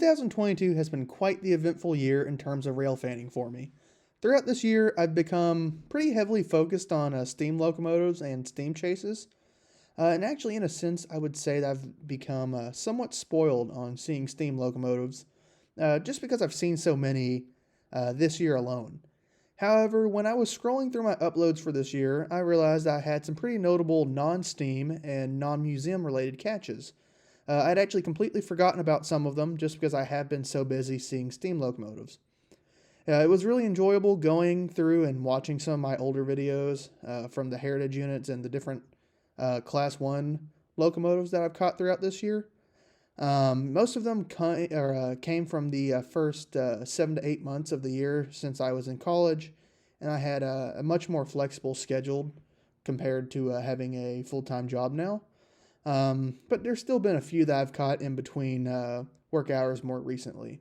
2022 has been quite the eventful year in terms of rail fanning for me. Throughout this year, I've become pretty heavily focused on steam locomotives and steam chases. And actually, in a sense, I would say that I've become somewhat spoiled on seeing steam locomotives, just because I've seen so many this year alone. However, when I was scrolling through my uploads for this year, I realized I had some pretty notable non-steam and non-museum related catches. I'd actually completely forgotten about some of them just because I have been so busy seeing steam locomotives. It was really enjoyable going through and watching some of my older videos from the heritage units and the different Class 1 locomotives that I've caught throughout this year. Most of them came from the first 7 to 8 months of the year since I was in college, and I had a much more flexible schedule compared to having a full-time job now. But there's still been a few that I've caught in between work hours more recently.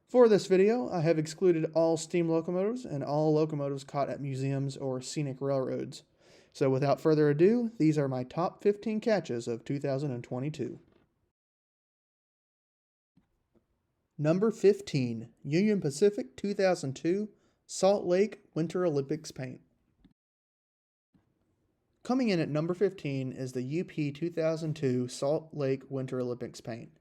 For this video, I have excluded all steam locomotives and all locomotives caught at museums or scenic railroads. So without further ado, these are my top 15 catches of 2022. Number 15, Union Pacific 2002 Salt Lake Winter Olympics paint. Coming in at number 15 is the UP 2002 Salt Lake Winter Olympics paint.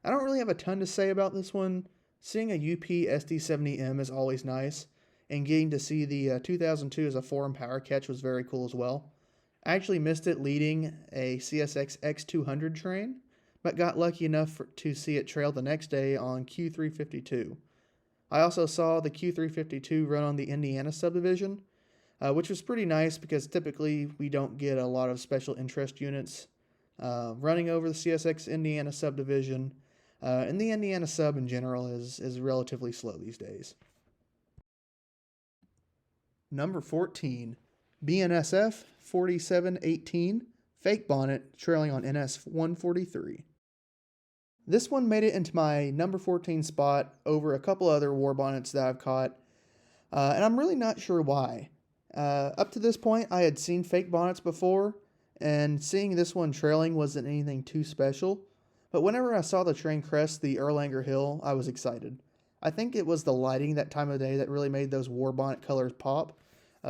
I don't really have a ton to say about this one. Seeing a UP SD70M is always nice, and getting to see the 2002 as a foreign power catch was very cool as well. I actually missed it leading a CSX X200 train, but got lucky enough to see it trail the next day on Q352. I also saw the Q352 run on the Indiana subdivision, which was pretty nice because typically we don't get a lot of special interest units running over the CSX Indiana subdivision, and the Indiana sub in general is relatively slow these days. Number 14, BNSF 4718 Fake Bonnet trailing on NS 143. This one made it into my number 14 spot over a couple other war bonnets that I've caught, and I'm really not sure why. Up to this point, I had seen fake bonnets before, and seeing this one trailing wasn't anything too special, but whenever I saw the train crest the Erlanger Hill, I was excited. I think it was the lighting that time of day that really made those war bonnet colors pop,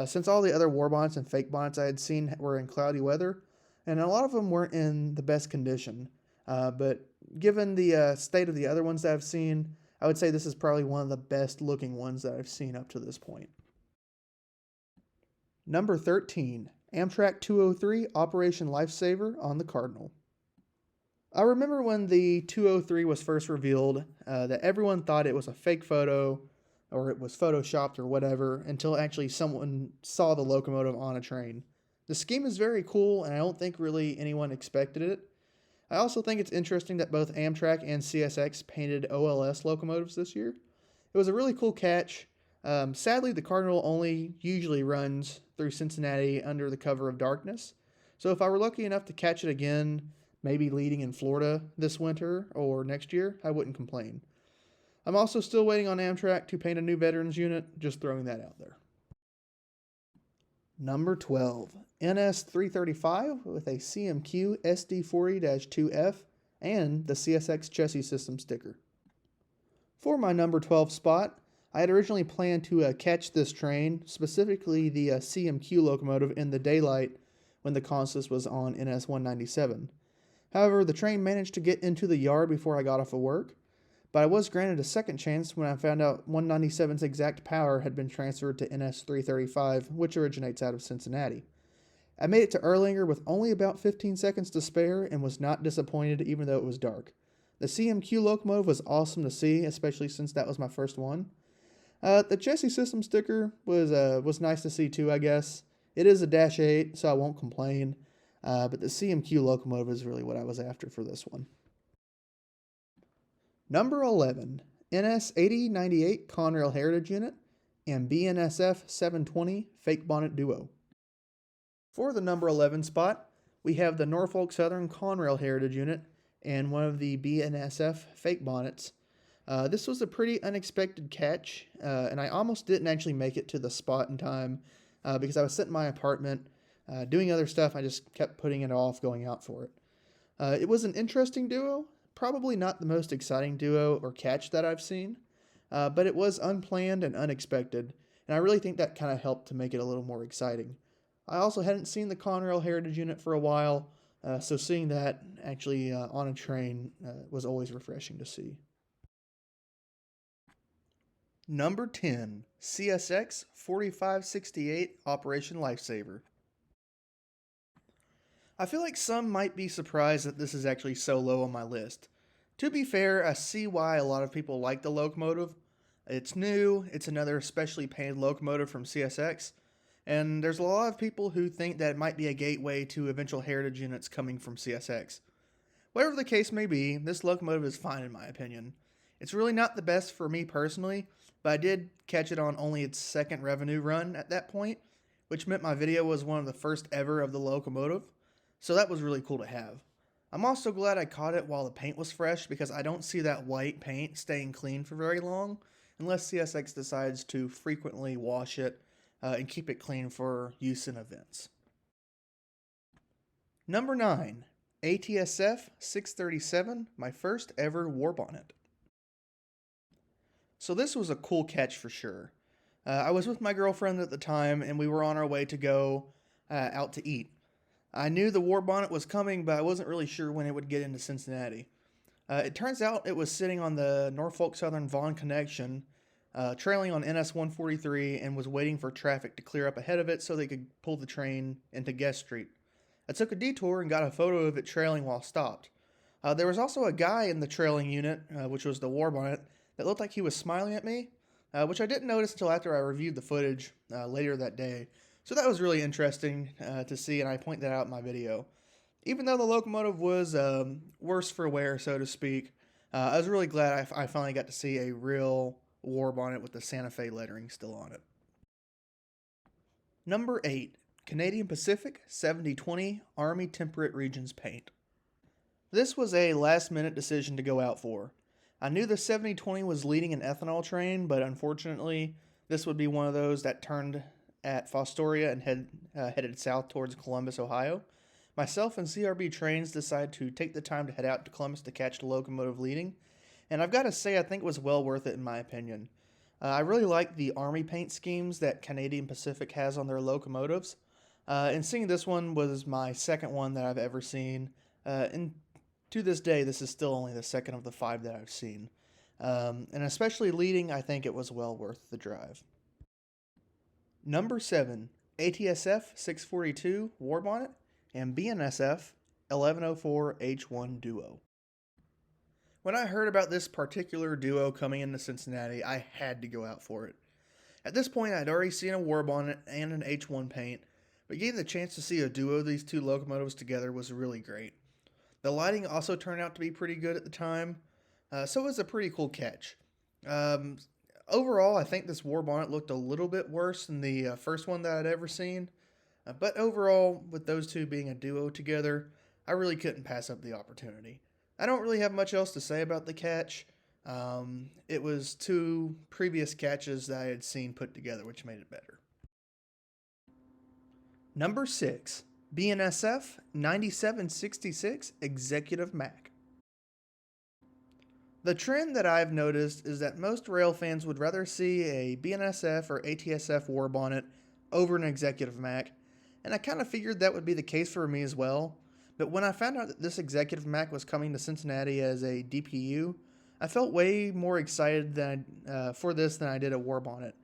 since all the other war bonnets and fake bonnets I had seen were in cloudy weather, and a lot of them weren't in the best condition. But given the state of the other ones that I've seen, I would say this is probably one of the best looking ones that I've seen up to this point. Number 13, Amtrak 203 Operation Lifesaver on the Cardinal. I remember when the 203 was first revealed that everyone thought it was a fake photo or it was photoshopped or whatever until actually someone saw the locomotive on a train. The scheme is very cool, and I don't think really anyone expected it. I also think it's interesting that both Amtrak and CSX painted OLS locomotives this year. It was a really cool catch. Sadly, the Cardinal only usually runs through Cincinnati under the cover of darkness. So if I were lucky enough to catch it again, maybe leading in Florida this winter or next year, I wouldn't complain. I'm also still waiting on Amtrak to paint a new veterans unit, just throwing that out there. Number 12, NS 335 with a CMQ SD40-2F and the CSX chassis system sticker. For my number 12 spot, I had originally planned to catch this train, specifically the CMQ locomotive, in the daylight when the Consus was on NS 197. However, the train managed to get into the yard before I got off of work, but I was granted a second chance when I found out 197's exact power had been transferred to NS 335, which originates out of Cincinnati. I made it to Erlanger with only about 15 seconds to spare and was not disappointed even though it was dark. The CMQ locomotive was awesome to see, especially since that was my first one. The chassis system sticker was nice to see too, I guess. It is a Dash 8, so I won't complain. But the CMQ locomotive is really what I was after for this one. Number 11, NS 8098 Conrail Heritage Unit and BNSF 720 Fake Bonnet Duo. For the number 11 spot, we have the Norfolk Southern Conrail Heritage Unit and one of the BNSF Fake Bonnets. This was a pretty unexpected catch, and I almost didn't actually make it to the spot in time because I was sitting in my apartment doing other stuff. I just kept putting it off going out for it. It was an interesting duo, probably not the most exciting duo or catch that I've seen, but it was unplanned and unexpected, and I really think that kind of helped to make it a little more exciting. I also hadn't seen the Conrail Heritage Unit for a while, so seeing that actually on a train was always refreshing to see. Number 10, CSX 4568 Operation Lifesaver. I feel like some might be surprised that this is actually so low on my list. To be fair, I see why a lot of people like the locomotive. It's new, it's another specially painted locomotive from CSX, and there's a lot of people who think that it might be a gateway to eventual heritage units coming from CSX. Whatever the case may be, this locomotive is fine in my opinion. It's really not the best for me personally, but I did catch it on only its second revenue run at that point, which meant my video was one of the first ever of the locomotive, so that was really cool to have. I'm also glad I caught it while the paint was fresh because I don't see that white paint staying clean for very long unless CSX decides to frequently wash it and keep it clean for use in events. Number 9, ATSF 637, my first ever war bonnet. So this was a cool catch for sure. I was with my girlfriend at the time and we were on our way to go out to eat. I knew the war bonnet was coming, but I wasn't really sure when it would get into Cincinnati. It turns out it was sitting on the Norfolk Southern Vaughan connection, trailing on NS 143, and was waiting for traffic to clear up ahead of it so they could pull the train into Guest Street. I took a detour and got a photo of it trailing while stopped. There was also a guy in the trailing unit, which was the war bonnet, that looked like he was smiling at me, which I didn't notice until after I reviewed the footage later that day. So that was really interesting to see, and I point that out in my video. Even though the locomotive was worse for wear, so to speak, I was really glad I finally got to see a real war bonnet with the Santa Fe lettering still on it. Number 8, Canadian Pacific 7020 Army Temperate Regions paint. This was a last-minute decision to go out for. I knew the 7020 was leading an ethanol train, but unfortunately, this would be one of those that turned at Fostoria and headed south towards Columbus, Ohio. Myself and CRB Trains decided to take the time to head out to Columbus to catch the locomotive leading, and I've got to say I think it was well worth it in my opinion. I really like the Army paint schemes that Canadian Pacific has on their locomotives, and seeing this one was my second one that I've ever seen, and to this day this is still only the second of the 5 that I've seen. And especially leading, I think it was well worth the drive. Number 7, ATSF 642 War Bonnet and BNSF 1104 H1 Duo. When I heard about this particular duo coming into Cincinnati, I had to go out for it. At this point, I'd already seen a war bonnet and an H1 paint, but getting the chance to see a duo of these two locomotives together was really great. The lighting also turned out to be pretty good at the time, so it was a pretty cool catch. Overall, I think this war bonnet looked a little bit worse than the first one that I'd ever seen, but overall, with those two being a duo together, I really couldn't pass up the opportunity. I don't really have much else to say about the catch. It was 2 previous catches that I had seen put together, which made it better. Number 6, BNSF 9766 Executive Mac. The trend that I've noticed is that most rail fans would rather see a BNSF or ATSF war bonnet over an Executive Mac, and I kind of figured that would be the case for me as well. But when I found out that this Executive Mac was coming to Cincinnati as a DPU, I felt way more excited for this than I did a war bonnet.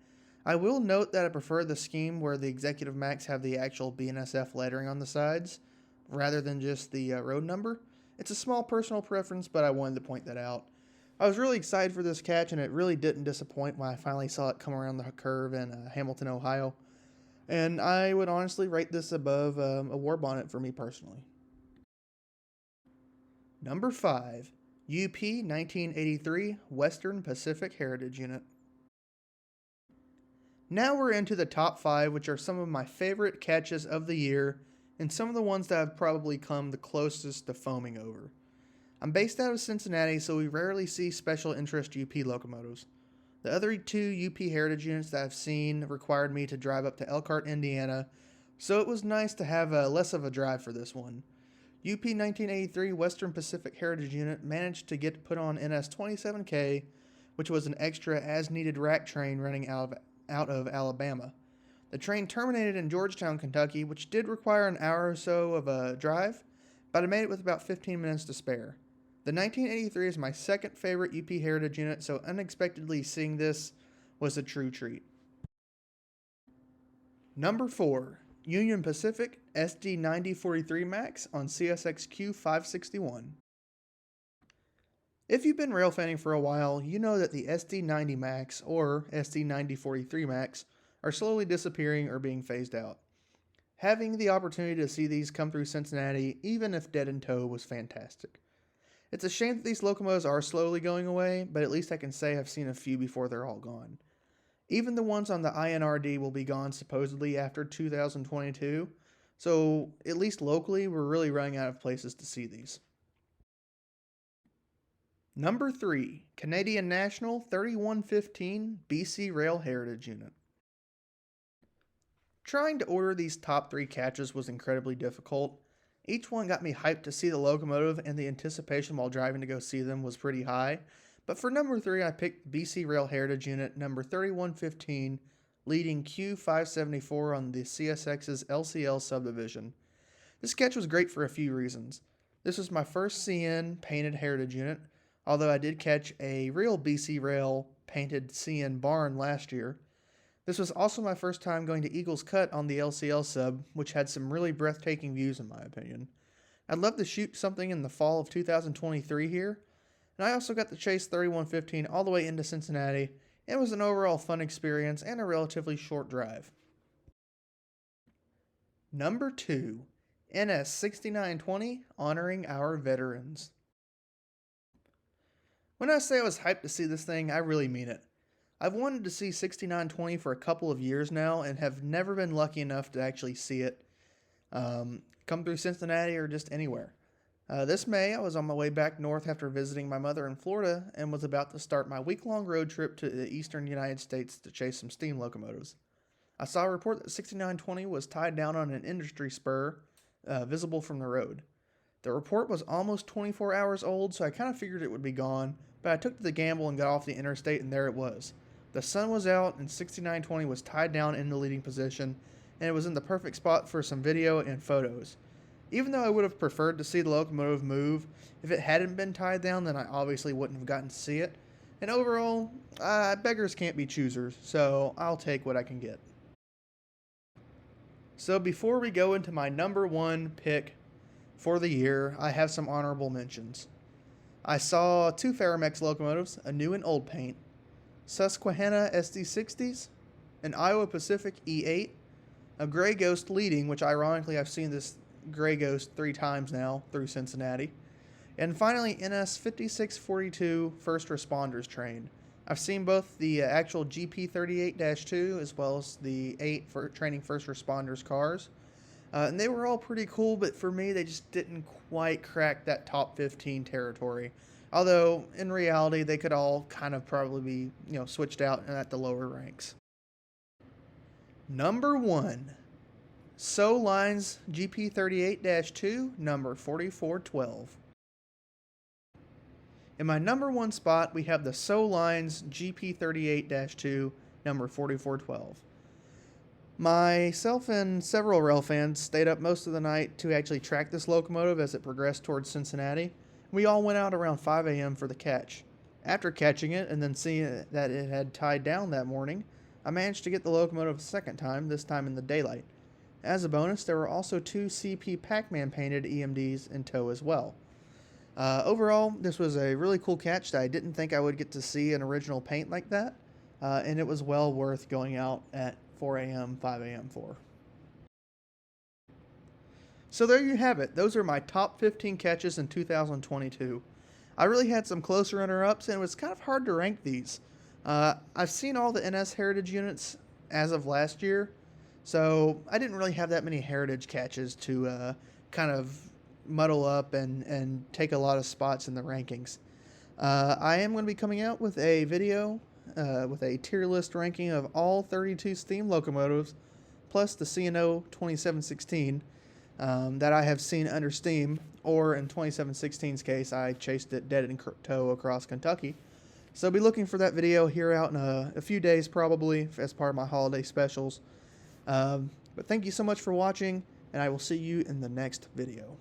I will note that I prefer the scheme where the Executive Macs have the actual BNSF lettering on the sides, rather than just the road number. It's a small personal preference, but I wanted to point that out. I was really excited for this catch, and it really didn't disappoint when I finally saw it come around the curve in Hamilton, Ohio. And I would honestly rate this above a war bonnet for me personally. Number 5, UP 1983 Western Pacific Heritage Unit. Now we're into the top 5, which are some of my favorite catches of the year, and some of the ones that have probably come the closest to foaming over. I'm based out of Cincinnati, so we rarely see special interest UP locomotives. The other 2 UP heritage units that I've seen required me to drive up to Elkhart, Indiana, so it was nice to have less of a drive for this one. UP 1983 Western Pacific Heritage Unit managed to get put on NS 27K, which was an extra as-needed rack train running out of Alabama. The train terminated in Georgetown, Kentucky, which did require an hour or so of a drive, but I made it with about 15 minutes to spare. The 1983 is my second favorite UP Heritage Unit, so unexpectedly seeing this was a true treat. Number 4. Union Pacific SD 9043 Max on CSXQ 561. If you've been railfanning for a while, you know that the SD 90 Max or SD 9043 Max are slowly disappearing or being phased out. Having the opportunity to see these come through Cincinnati, even if dead in tow, was fantastic. It's a shame that these locomotives are slowly going away, but at least I can say I've seen a few before they're all gone. Even the ones on the INRD will be gone supposedly after 2022, so at least locally we're really running out of places to see these. Number 3. Canadian National 3115 BC Rail Heritage Unit. Trying to order these top 3 catches was incredibly difficult. Each one got me hyped to see the locomotive, and the anticipation while driving to go see them was pretty high. But for number 3, I picked BC Rail Heritage Unit number 3115, leading Q574 on the CSX's LCL subdivision. This sketch was great for a few reasons. This was my first CN painted Heritage Unit, although I did catch a real BC Rail painted CN barn last year. This was also my first time going to Eagles Cut on the LCL sub, which had some really breathtaking views in my opinion. I'd love to shoot something in the fall of 2023 here, and I also got to chase 3115 all the way into Cincinnati, and it was an overall fun experience and a relatively short drive. Number 2. NS 6920, honoring our veterans. When I say I was hyped to see this thing, I really mean it. I've wanted to see 6920 for a couple of years now and have never been lucky enough to actually see it come through Cincinnati or just anywhere. This May, I was on my way back north after visiting my mother in Florida and was about to start my week-long road trip to the eastern United States to chase some steam locomotives. I saw a report that 6920 was tied down on an industry spur visible from the road. The report was almost 24 hours old, so I kind of figured it would be gone, but I took the gamble and got off the interstate, and there it was. The sun was out, and 6920 was tied down in the leading position, and it was in the perfect spot for some video and photos. Even though I would have preferred to see the locomotive move, if it hadn't been tied down, then I obviously wouldn't have gotten to see it. And overall, beggars can't be choosers, so I'll take what I can get. So before we go into my number 1 pick for the year, I have some honorable mentions. I saw 2 Ferromex locomotives, a new and old paint, Susquehanna SD60s, an Iowa Pacific E8, a Gray Ghost leading, which ironically I've seen this Gray Ghost 3 times now through Cincinnati, and finally NS 5642 First Responders train. I've seen both the actual GP38-2 as well as the 8 for training first responders cars, and they were all pretty cool, but for me they just didn't quite crack that top 15 territory. Although, in reality, they could all kind of probably be, switched out at the lower ranks. Number 1. So Lines GP38-2, number 4412. In my number 1 spot, we have the So Lines GP38-2, number 4412. Myself and several rail fans stayed up most of the night to actually track this locomotive as it progressed towards Cincinnati. We all went out around 5 a.m. for the catch. After catching it and then seeing that it had tied down that morning, I managed to get the locomotive a second time, this time in the daylight. As a bonus, there were also 2 CP Pac-Man painted EMDs in tow as well. Overall, this was a really cool catch that I didn't think I would get to see an original paint like that, and it was well worth going out at 4 a.m., 5 a.m. for. So there you have it. Those are my top 15 catches in 2022. I really had some close runner-ups, and it was kind of hard to rank these. I've seen all the NS Heritage units as of last year, so I didn't really have that many Heritage catches to kind of muddle up and take a lot of spots in the rankings. I am going to be coming out with a video with a tier list ranking of all 32 steam locomotives, plus the C&O 2716, that I have seen under steam or in 2716's case, I chased it dead in tow across Kentucky. So be looking for that video here out in a few days probably as part of my holiday specials. But thank you so much for watching, and I will see you in the next video.